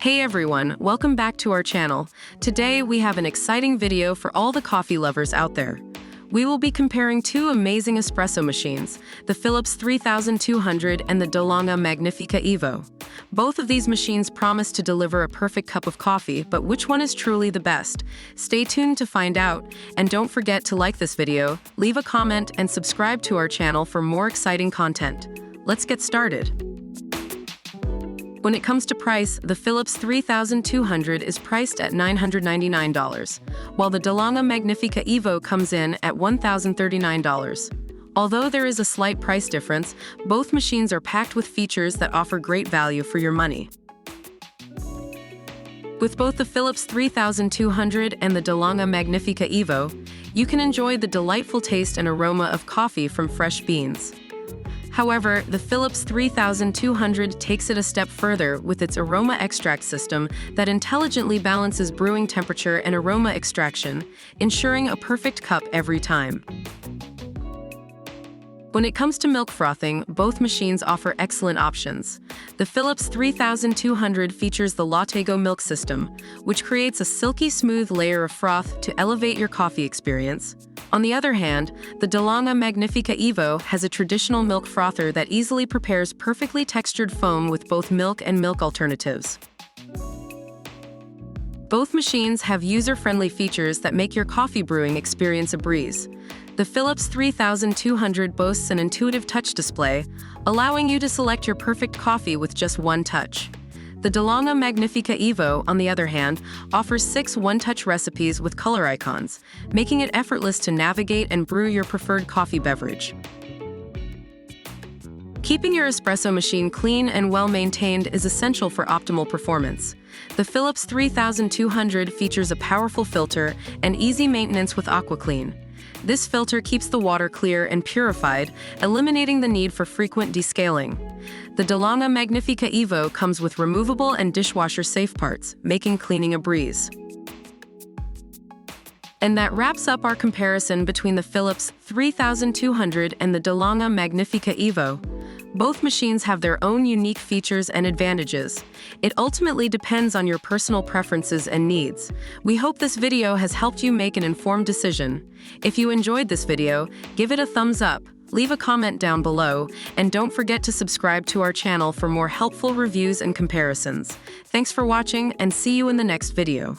Hey everyone, welcome back to our channel. Today we have an exciting video for all the coffee lovers out there. We will be comparing two amazing espresso machines, the Philips 3200 and the DeLonghi Magnifica Evo. Both of these machines promise to deliver a perfect cup of coffee, but which one is truly the best? Stay tuned to find out, and don't forget to like this video, leave a comment, and subscribe to our channel for more exciting content. Let's get started. When it comes to price, the Philips 3200 is priced at $999, while the DeLonghi Magnifica Evo comes in at $1,039. Although there is a slight price difference, both machines are packed with features that offer great value for your money. With both the Philips 3200 and the DeLonghi Magnifica Evo, you can enjoy the delightful taste and aroma of coffee from fresh beans. However, the Philips 3200 takes it a step further with its aroma extract system that intelligently balances brewing temperature and aroma extraction, ensuring a perfect cup every time. When it comes to milk frothing, both machines offer excellent options. The Philips 3200 features the LatteGo Milk system, which creates a silky smooth layer of froth to elevate your coffee experience. On the other hand, the DeLonghi Magnifica Evo has a traditional milk frother that easily prepares perfectly textured foam with both milk and milk alternatives. Both machines have user-friendly features that make your coffee brewing experience a breeze. The Philips 3200 boasts an intuitive touch display, allowing you to select your perfect coffee with just one touch. The DeLonghi Magnifica Evo, on the other hand, offers 6 one-touch recipes with color icons, making it effortless to navigate and brew your preferred coffee beverage. Keeping your espresso machine clean and well-maintained is essential for optimal performance. The Philips 3200 features a powerful filter and easy maintenance with AquaClean. This filter keeps the water clear and purified, eliminating the need for frequent descaling. The DeLonghi Magnifica Evo comes with removable and dishwasher-safe parts, making cleaning a breeze. And that wraps up our comparison between the Philips 3200 and the DeLonghi Magnifica Evo. Both machines have their own unique features and advantages. It ultimately depends on your personal preferences and needs. We hope this video has helped you make an informed decision. If you enjoyed this video, give it a thumbs up, leave a comment down below, and don't forget to subscribe to our channel for more helpful reviews and comparisons. Thanks for watching, and see you in the next video.